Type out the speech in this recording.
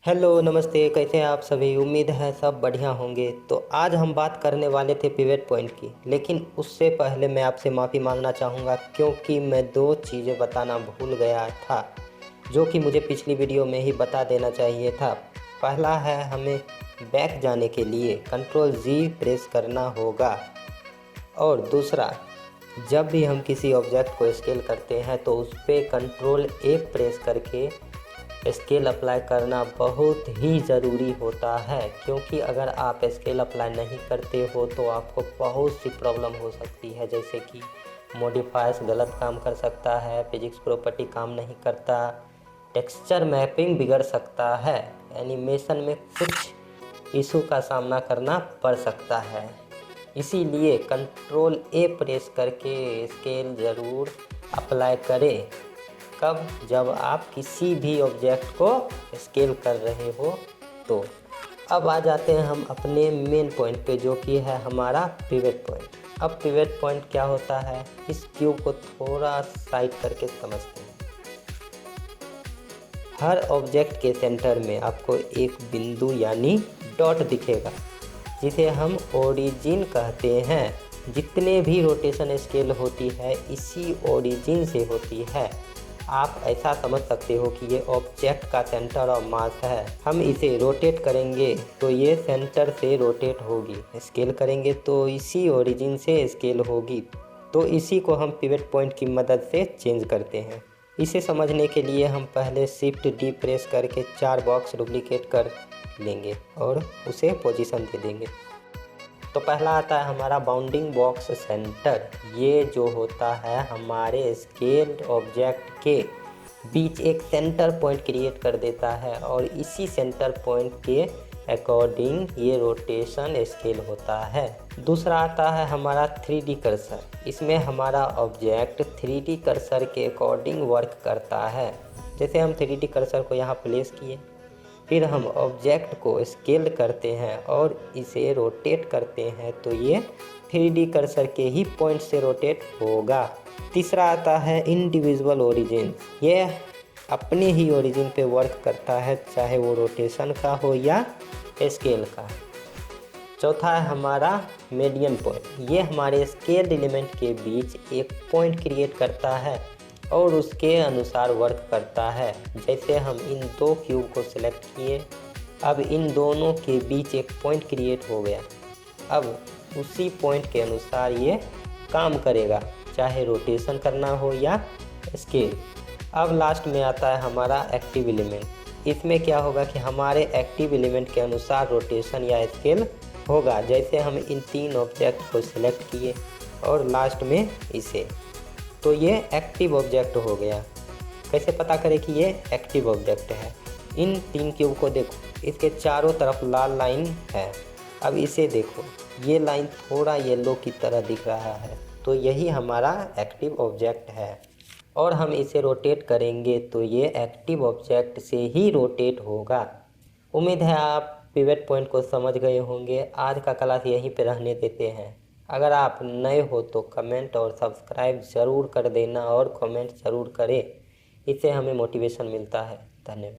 Hello नमस्ते, कैसे हैं आप सभी। उम्मीद है सब बढ़िया होंगे। तो आज हम बात करने वाले थे पिवट पॉइंट की, लेकिन उससे पहले मैं आपसे माफ़ी मांगना चाहूँगा क्योंकि मैं दो चीज़ें बताना भूल गया था जो कि मुझे पिछली वीडियो में ही बता देना चाहिए था। पहला है, हमें बैक जाने के लिए Ctrl+G प्रेस करना होगा, और दूसरा, जब भी हम किसी ऑब्जेक्ट को स्केल करते हैं तो उस पर Ctrl+A प्रेस करके स्केल अप्लाई करना बहुत ही ज़रूरी होता है, क्योंकि अगर आप स्केल अप्लाई नहीं करते हो तो आपको बहुत सी प्रॉब्लम हो सकती है, जैसे कि मॉडिफायर्स गलत काम कर सकता है, फिजिक्स प्रॉपर्टी काम नहीं करता, टेक्सचर मैपिंग बिगड़ सकता है, एनिमेशन में कुछ इशू का सामना करना पड़ सकता है। इसीलिए Ctrl+A प्रेस करके स्केल ज़रूर अप्लाई करें। कब? जब आप किसी भी ऑब्जेक्ट को स्केल कर रहे हो। तो अब आ जाते हैं हम अपने मेन पॉइंट पे, जो कि है हमारा पिवट पॉइंट। अब पिवट पॉइंट क्या होता है, इस क्यूब को थोड़ा साइड करके समझते हैं। हर ऑब्जेक्ट के सेंटर में आपको एक बिंदु यानी डॉट दिखेगा, जिसे हम ओरिजिन कहते हैं। जितने भी रोटेशन स्केल होती है इसी ओरिजिन से होती है। आप ऐसा समझ सकते हो कि ये ऑब्जेक्ट का सेंटर ऑफ मास है। हम इसे रोटेट करेंगे तो ये सेंटर से रोटेट होगी, स्केल करेंगे तो इसी ओरिजिन से स्केल होगी। तो इसी को हम पिवट पॉइंट की मदद से चेंज करते हैं। इसे समझने के लिए हम पहले Shift+D प्रेस करके 4 बॉक्स डुप्लीकेट कर लेंगे और उसे पोजीशन दे देंगे। तो पहला आता है हमारा बाउंडिंग बॉक्स सेंटर। ये जो होता है हमारे स्केल्ड ऑब्जेक्ट के बीच एक सेंटर पॉइंट क्रिएट कर देता है, और इसी सेंटर पॉइंट के अकॉर्डिंग ये रोटेशन स्केल होता है। दूसरा आता है हमारा 3D कर्सर। इसमें हमारा ऑब्जेक्ट 3D कर्सर के अकॉर्डिंग वर्क करता है। जैसे हम 3D कर्सर को यहाँ प्लेस किए, फिर हम ऑब्जेक्ट को स्केल करते हैं और इसे रोटेट करते हैं, तो ये 3D कर्सर के ही पॉइंट से रोटेट होगा। तीसरा आता है इंडिविजुअल ओरिजिन। ये अपने ही ओरिजिन पे वर्क करता है, चाहे वो रोटेशन का हो या स्केल का। चौथा है हमारा मीडियन पॉइंट। ये हमारे स्केल्ड एलिमेंट के बीच एक पॉइंट क्रिएट करता है और उसके अनुसार वर्क करता है। जैसे हम इन दो क्यूब को सिलेक्ट किए, अब इन दोनों के बीच एक पॉइंट क्रिएट हो गया। अब उसी पॉइंट के अनुसार ये काम करेगा, चाहे रोटेशन करना हो या स्केल। अब लास्ट में आता है हमारा एक्टिव एलिमेंट। इसमें क्या होगा कि हमारे एक्टिव एलिमेंट के अनुसार रोटेशन या स्केल होगा। जैसे हम इन 3 ऑब्जेक्ट को सिलेक्ट किए और लास्ट में इसे, तो ये एक्टिव ऑब्जेक्ट हो गया। कैसे पता करें कि ये एक्टिव ऑब्जेक्ट है? इन 3 क्यूब को देखो, इसके चारों तरफ लाल लाइन है। अब इसे देखो, ये लाइन थोड़ा येलो की तरह दिख रहा है, तो यही हमारा एक्टिव ऑब्जेक्ट है। और हम इसे रोटेट करेंगे तो ये एक्टिव ऑब्जेक्ट से ही रोटेट होगा। उम्मीद है आप पिवट पॉइंट को समझ गए होंगे। आज का क्लास यहीं पे रहने देते हैं। अगर आप नए हो तो कमेंट और सब्सक्राइब ज़रूर कर देना, और कमेंट ज़रूर करें, इससे हमें मोटिवेशन मिलता है। धन्यवाद।